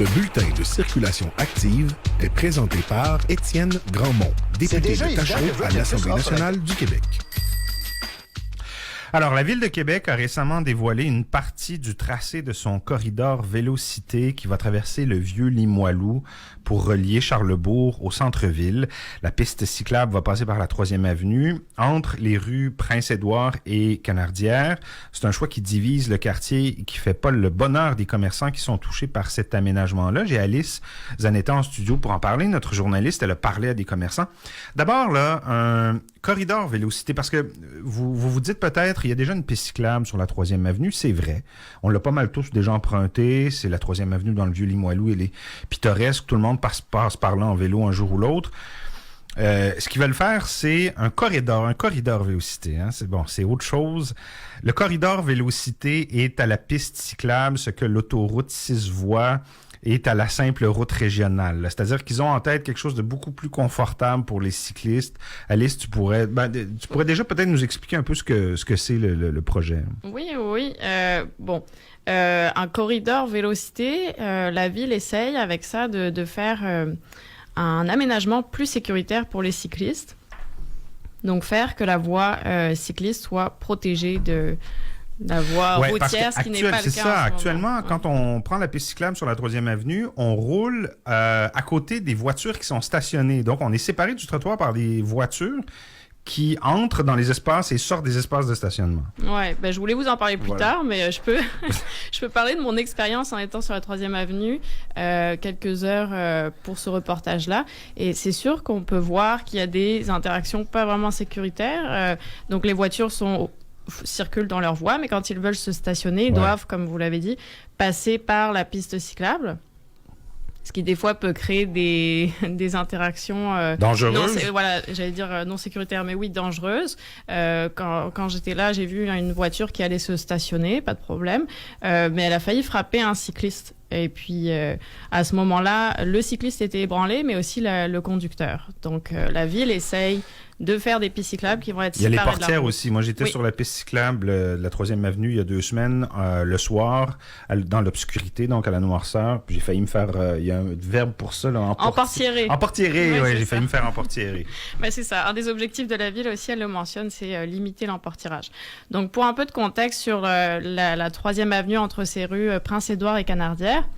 Ce bulletin de circulation active est présenté par Étienne Grandmont, député de Tachereau à l'Assemblée nationale du Québec. Alors, la Ville de Québec a récemment dévoilé une partie du tracé de son corridor Vélocité qui va traverser le vieux Limoilou pour relier Charlesbourg au centre-ville. La piste cyclable va passer par la 3e avenue, entre les rues Prince-Édouard et Canardière. C'est un choix qui divise le quartier et qui fait pas le bonheur des commerçants qui sont touchés par cet aménagement-là. J'ai Alice Zanetta en studio pour en parler. Notre journaliste, elle a parlé à des commerçants. D'abord, là, un corridor Vélocité, parce que vous dites peut-être, il y a déjà une piste cyclable sur la 3e avenue, c'est vrai. On l'a pas mal tous déjà emprunté, c'est la 3e avenue dans le vieux Limoilou, elle est pittoresque, tout le monde passe par là en vélo un jour ou l'autre. Ce qu'ils veulent faire, c'est un corridor Vélocité. Hein? C'est autre chose. Le corridor Vélocité est à la piste cyclable, ce que l'autoroute 6 voies est à la simple route régionale. C'est-à-dire qu'ils ont en tête quelque chose de beaucoup plus confortable pour les cyclistes. Alice, tu pourrais déjà peut-être nous expliquer un peu ce que c'est le projet. Oui. Un corridor Vélocité, la ville essaye avec ça de faire un aménagement plus sécuritaire pour les cyclistes. Donc faire que la voie cycliste soit protégée de la voie routière, ce qui n'est pas le cas. C'est ça. Actuellement, quand on prend la piste cyclable sur la 3e avenue, on roule à côté des voitures qui sont stationnées. Donc, on est séparé du trottoir par des voitures qui entrent dans les espaces et sortent des espaces de stationnement. Ouais, je voulais vous en parler plus tard, mais je peux parler de mon expérience en étant sur la 3e avenue quelques heures pour ce reportage-là. Et c'est sûr qu'on peut voir qu'il y a des interactions pas vraiment sécuritaires. Donc, les voitures circulent dans leur voie, mais quand ils veulent se stationner, ils doivent, comme vous l'avez dit, passer par la piste cyclable. Ce qui, des fois, peut créer des interactions... dangereuses. Non sécuritaires, mais oui, dangereuses. Quand j'étais là, j'ai vu une voiture qui allait se stationner, pas de problème, mais elle a failli frapper un cycliste. Et puis, à ce moment-là, le cycliste était ébranlé, mais aussi le conducteur. Donc, la ville essaye de faire des pistes cyclables qui vont être séparées de la route. Il y a les portières aussi. Moi, j'étais sur la piste cyclable de la 3e avenue il y a 2 semaines, le soir, dans l'obscurité, donc à la noirceur. Puis j'ai failli me faire... Il y a un verbe pour ça, là. Emportiérer. Emportiérer, oui, j'ai failli me faire emportiérer. C'est ça. Un des objectifs de la ville aussi, elle le mentionne, c'est limiter l'emportirage. Donc, pour un peu de contexte sur la 3e avenue entre ces rues Prince-Édouard et Canardière,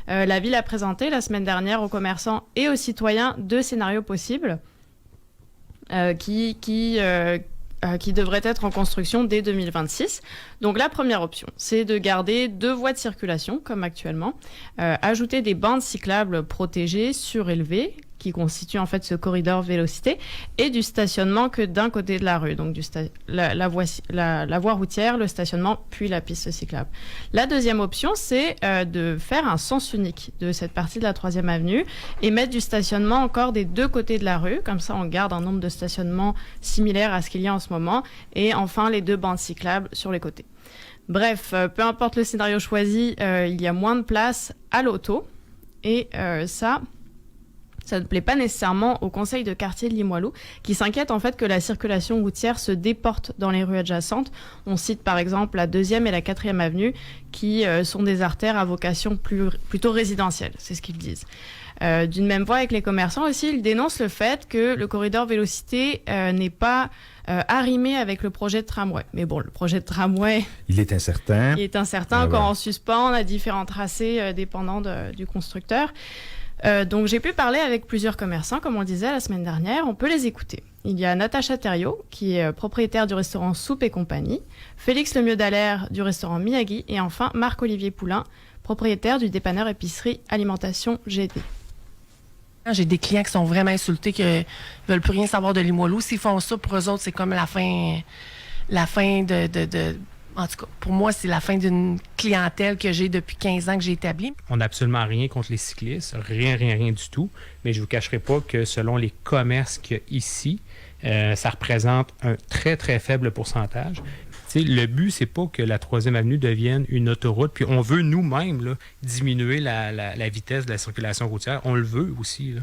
la ville a présenté la semaine dernière aux commerçants et aux citoyens 2 scénarios possibles qui devraient être en construction dès 2026. Donc la première option, c'est de garder 2 voies de circulation comme actuellement, ajouter des bandes cyclables protégées, surélevées, qui constituent en fait ce corridor Vélocité, et du stationnement que d'un côté de la rue, donc la voie routière, le stationnement, puis la piste cyclable. La deuxième option, c'est de faire un sens unique de cette partie de la 3e avenue et mettre du stationnement encore des 2 côtés de la rue, comme ça on garde un nombre de stationnements similaire à ce qu'il y a en ce moment, et enfin les 2 bandes cyclables sur les côtés. Bref, peu importe le scénario choisi, il y a moins de place à l'auto, et ça ne plaît pas nécessairement au conseil de quartier de Limoilou, qui s'inquiète en fait que la circulation routière se déporte dans les rues adjacentes. On cite par exemple la 2e et la 4e avenue, qui sont des artères à vocation plutôt résidentielle, c'est ce qu'ils disent. D'une même voix avec les commerçants aussi, ils dénoncent le fait que le corridor Vélocité n'est pas arrimé avec le projet de tramway. Mais bon, le projet de tramway... Il est incertain. Encore en suspens, on a différents tracés dépendant du constructeur. Donc j'ai pu parler avec plusieurs commerçants, comme on le disait la semaine dernière, on peut les écouter. Il y a Natacha Thériault, qui est propriétaire du restaurant Soupe et Compagnie, Félix Lemieux d'Allaire du restaurant Miyagi, et enfin Marc-Olivier Poulain, propriétaire du dépanneur épicerie Alimentation GD. J'ai des clients qui sont vraiment insultés, qui ne veulent plus rien savoir de Limoilou. S'ils font ça, pour eux autres, c'est comme la fin de en tout cas, pour moi, c'est la fin d'une clientèle que j'ai depuis 15 ans que j'ai établie. On n'a absolument rien contre les cyclistes, rien du tout. Mais je ne vous cacherai pas que selon les commerces qu'il y a ici, ça représente un très, très faible pourcentage. sais, le but, c'est pas que la 3e avenue devienne une autoroute, puis on veut nous-mêmes là, diminuer la vitesse de la circulation routière. On le veut aussi, là.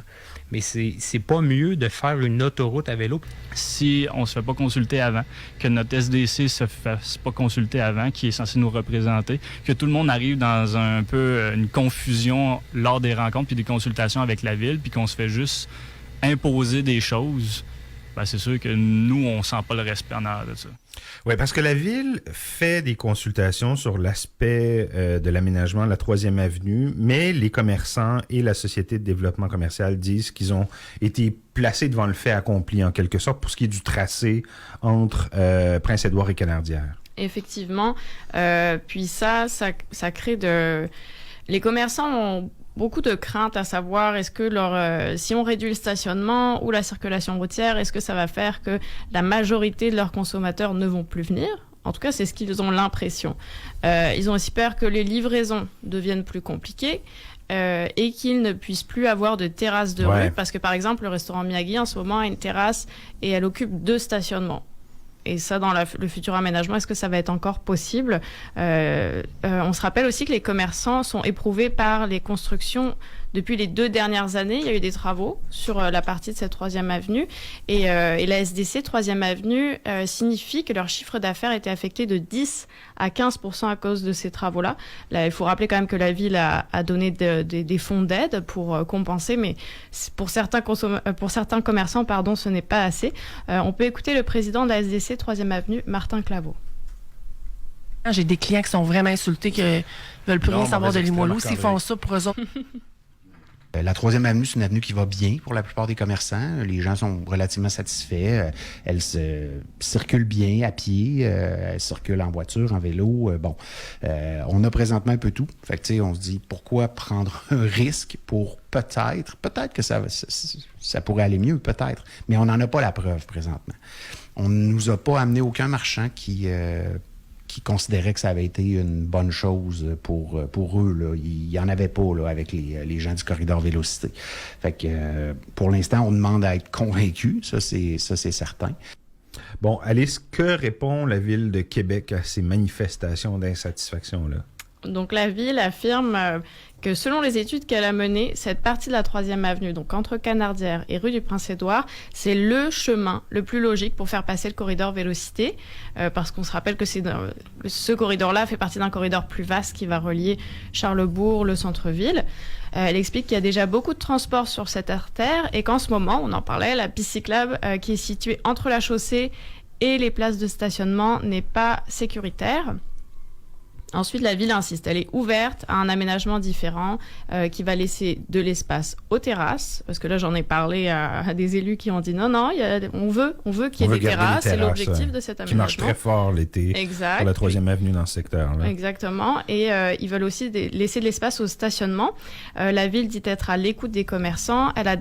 Mais c'est pas mieux de faire une autoroute à vélo. Si on se fait pas consulter avant, que notre SDC se fasse pas consulter avant, qui est censé nous représenter, que tout le monde arrive dans un peu une confusion lors des rencontres puis des consultations avec la ville, puis qu'on se fait juste imposer des choses, ben c'est sûr que nous, on sent pas le respect en arrière de ça. Oui, parce que la Ville fait des consultations sur l'aspect de l'aménagement de la 3e avenue, mais les commerçants et la Société de développement commercial disent qu'ils ont été placés devant le fait accompli, en quelque sorte, pour ce qui est du tracé entre Prince-Édouard et Canardière. Effectivement. Puis ça crée de... Les commerçants ont beaucoup de craintes à savoir est-ce que si on réduit le stationnement ou la circulation routière, est-ce que ça va faire que la majorité de leurs consommateurs ne vont plus venir? En tout cas, c'est ce qu'ils ont l'impression. Ils ont aussi peur que les livraisons deviennent plus compliquées et qu'ils ne puissent plus avoir de terrasse de rue parce que, par exemple, le restaurant Miyagi, en ce moment, a une terrasse et elle occupe 2 stationnements. Et ça, dans le futur aménagement, est-ce que ça va être encore possible? On se rappelle aussi que les commerçants sont éprouvés par les constructions. Depuis les 2 dernières années, il y a eu des travaux sur la partie de cette 3e avenue. Et la SDC 3e avenue signifie que leur chiffre d'affaires était affecté de 10 à 15% à cause de ces travaux-là. Là, il faut rappeler quand même que la ville a donné des fonds d'aide pour compenser, mais pour certains commerçants, ce n'est pas assez. On peut écouter le président de la SDC 3e avenue, Martin Claveau. J'ai des clients qui sont vraiment insultés, qui veulent plus rien savoir de Limoilou. S'ils font ça pour eux autres... La 3e avenue, c'est une avenue qui va bien pour la plupart des commerçants. Les gens sont relativement satisfaits. Elle se circule bien à pied, elle circule en voiture, en vélo. On a présentement un peu tout. Fait que, tu sais, on se dit, pourquoi prendre un risque pour peut-être que ça pourrait aller mieux, peut-être. Mais on n'en a pas la preuve présentement. On ne nous a pas amené aucun marchand qui considéraient que ça avait été une bonne chose pour eux. Là. Il n'y en avait pas là, avec les gens du corridor Vélocité. Fait que pour l'instant, on demande à être convaincu, ça c'est certain. Bon, Alice, que répond la Ville de Québec à ces manifestations d'insatisfaction-là? Donc la Ville affirme que selon les études qu'elle a menées, cette partie de la 3e avenue, donc entre Canardière et rue du Prince-Édouard, c'est le chemin le plus logique pour faire passer le corridor Vélocité, parce qu'on se rappelle que ce corridor-là fait partie d'un corridor plus vaste qui va relier Charlesbourg, le centre-ville. Elle explique qu'il y a déjà beaucoup de transports sur cette artère et qu'en ce moment, on en parlait, la piste cyclable qui est située entre la chaussée et les places de stationnement n'est pas sécuritaire. Ensuite, la ville insiste, elle est ouverte à un aménagement différent qui va laisser de l'espace aux terrasses, parce que là, j'en ai parlé à des élus qui ont dit non, on veut qu'il y ait des terrasses, c'est l'objectif de cet aménagement. Qui marche très fort l'été pour la 3e avenue dans ce secteur-là. Exactement, et ils veulent aussi laisser de l'espace au stationnement. La ville dit être à l'écoute des commerçants. Elle a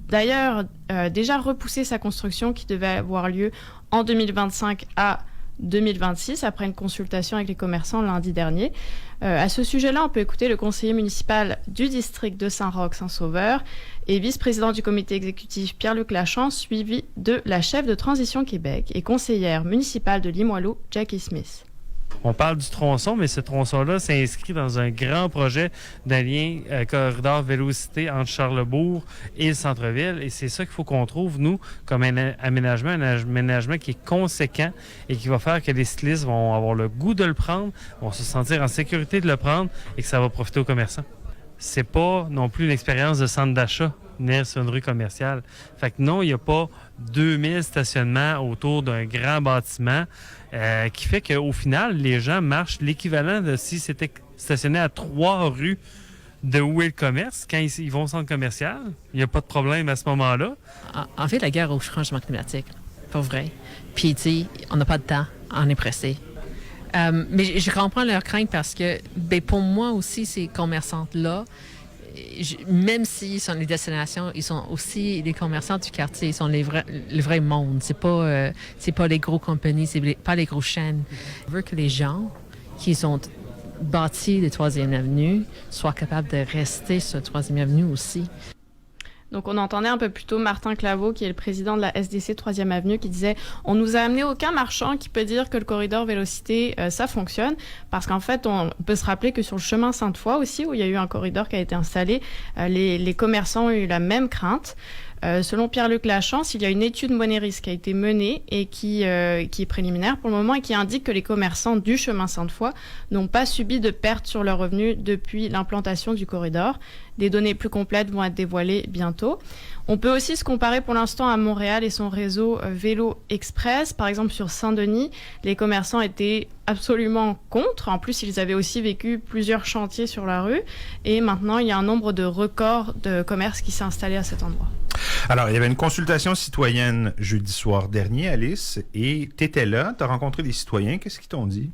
d'ailleurs déjà repoussé sa construction qui devait avoir lieu en 2025 à 2026, après une consultation avec les commerçants lundi dernier. À ce sujet-là, on peut écouter le conseiller municipal du district de Saint-Roch-Saint-Sauveur et vice-président du comité exécutif Pierre-Luc Lachance, suivi de la chef de Transition Québec et conseillère municipale de Limoilou, Jackie Smith. On parle du tronçon, mais ce tronçon-là s'inscrit dans un grand projet d'un lien corridor Vélocité entre Charlesbourg et le centre-ville. Et c'est ça qu'il faut qu'on trouve, nous, comme un aménagement qui est conséquent et qui va faire que les cyclistes vont avoir le goût de le prendre, vont se sentir en sécurité de le prendre et que ça va profiter aux commerçants. C'est pas non plus une expérience de centre d'achat ni sur une rue commerciale. Fait que non, il n'y a pas 2000 stationnements autour d'un grand bâtiment qui fait qu'au final, les gens marchent l'équivalent de si c'était stationné à 3 rues de où est le commerce. Quand ils vont au centre commercial, il n'y a pas de problème à ce moment-là. En fait, la guerre au changement climatique, pas vrai. Puis, tu sais, on n'a pas de temps, on est pressé. Mais je comprends leur crainte parce que, pour moi aussi, ces commerçantes-là, même s'ils sont les destinations, ils sont aussi les commerçants du quartier, ils sont le vrai monde. C'est pas les gros compagnies, pas les grosses chaînes. On veut que les gens qui ont bâti la 3e avenue soient capables de rester sur la 3e avenue aussi. Donc, on entendait un peu plus tôt Martin Claveau, qui est le président de la SDC 3e Avenue, qui disait « On nous a amené aucun marchand qui peut dire que le corridor Vélocité, ça fonctionne. » Parce qu'en fait, on peut se rappeler que sur le chemin Sainte-Foy aussi, où il y a eu un corridor qui a été installé, les commerçants ont eu la même crainte. Selon Pierre-Luc Lachance, il y a une étude Moneris qui a été menée et qui est préliminaire pour le moment et qui indique que les commerçants du chemin Sainte-Foy n'ont pas subi de pertes sur leurs revenus depuis l'implantation du corridor. Des données plus complètes vont être dévoilées bientôt. On peut aussi se comparer pour l'instant à Montréal et son réseau Vélo Express. Par exemple, sur Saint-Denis, les commerçants étaient absolument contre. En plus, ils avaient aussi vécu plusieurs chantiers sur la rue. Et maintenant, il y a un nombre de records de commerce qui s'est installé à cet endroit. Alors, il y avait une consultation citoyenne jeudi soir dernier, Alice, et tu étais là, tu as rencontré des citoyens. Qu'est-ce qu'ils t'ont dit?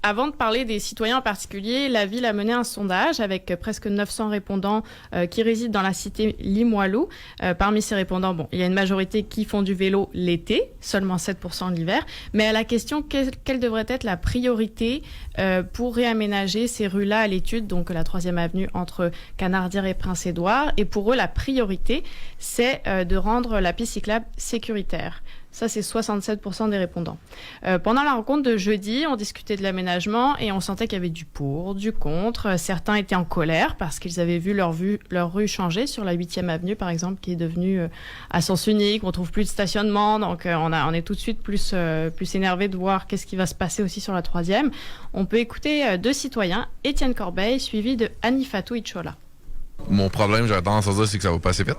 Avant de parler des citoyens en particulier, la Ville a mené un sondage avec presque 900 répondants qui résident dans la cité Limoilou. Parmi ces répondants, bon, il y a une majorité qui font du vélo l'été, seulement 7% l'hiver. Mais à la question quelle devrait être la priorité pour réaménager ces rues-là à l'étude, donc la 3e avenue entre Canardière et Prince-Édouard. Et pour eux, la priorité, c'est de rendre la piste cyclable sécuritaire. Ça, c'est 67% des répondants. Pendant la rencontre de jeudi, on discutait de l'aménagement et on sentait qu'il y avait du pour, du contre. Certains étaient en colère parce qu'ils avaient vu leur rue changer sur la 8e avenue, par exemple, qui est devenue à sens unique. On trouve plus de stationnement, donc on est tout de suite plus énervé de voir qu'est-ce qui va se passer aussi sur la 3e. On peut écouter deux citoyens, Étienne Corbeil, suivi de Annie Fatou Ichola. Mon problème, j'aurais tendance à dire, c'est que ça va pas assez vite.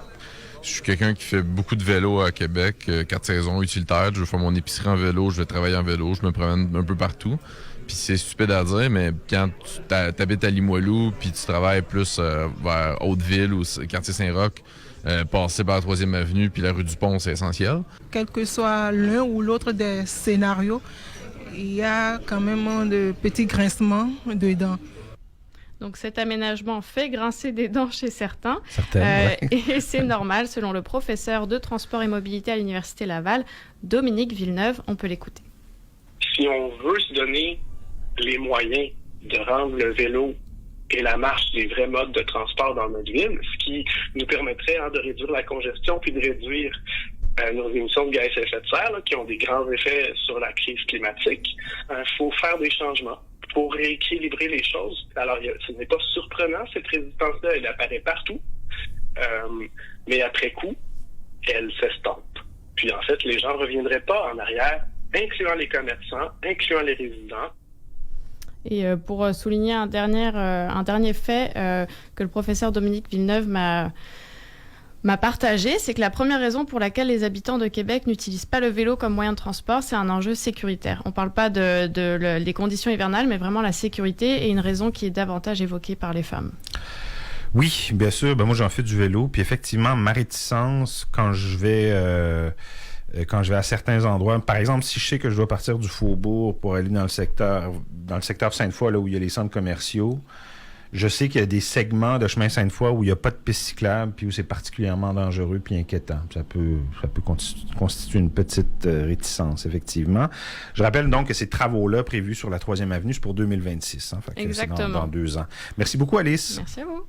Je suis quelqu'un qui fait beaucoup de vélo à Québec, 4 saisons utilitaires. Je vais faire mon épicerie en vélo, je vais travailler en vélo, je me promène un peu partout. Puis c'est stupide à dire, mais quand tu habites à Limoilou puis tu travailles plus vers Hauteville ou quartier Saint-Roch, passer par la 3e avenue puis la rue du Pont, c'est essentiel. Quel que soit l'un ou l'autre des scénarios, il y a quand même de petits grincements dedans. Donc cet aménagement fait grincer des dents chez certains. Ouais. Et c'est normal, selon le professeur de transport et mobilité à l'Université Laval, Dominique Villeneuve. On peut l'écouter. Si on veut se donner les moyens de rendre le vélo et la marche des vrais modes de transport dans notre ville, ce qui nous permettrait de réduire la congestion puis de réduire nos émissions de gaz à effet de serre, qui ont des grands effets sur la crise climatique, il faut faire des changements pour rééquilibrer les choses. Alors, ce n'est pas surprenant, cette résistance-là, elle apparaît partout, mais après coup, elle s'estompe. Puis en fait, les gens ne reviendraient pas en arrière, incluant les commerçants, incluant les résidents. Et pour souligner un dernier fait que le professeur Dominique Villeneuve m'a partagé, c'est que la première raison pour laquelle les habitants de Québec n'utilisent pas le vélo comme moyen de transport, c'est un enjeu sécuritaire. On ne parle pas des conditions hivernales, mais vraiment la sécurité et une raison qui est davantage évoquée par les femmes. Oui, bien sûr. Moi, j'en fais du vélo. Puis effectivement, ma réticence quand je vais à certains endroits, par exemple, si je sais que je dois partir du Faubourg pour aller dans le secteur Sainte-Foy, là où il y a les centres commerciaux, je sais qu'il y a des segments de chemin Sainte-Foy où il n'y a pas de piste cyclable puis où c'est particulièrement dangereux puis inquiétant. Ça peut constituer une petite réticence, effectivement. Je rappelle donc que ces travaux-là prévus sur la 3e avenue, c'est pour 2026. Fait que exactement. c'est dans 2 ans. Merci beaucoup, Alice. Merci à vous.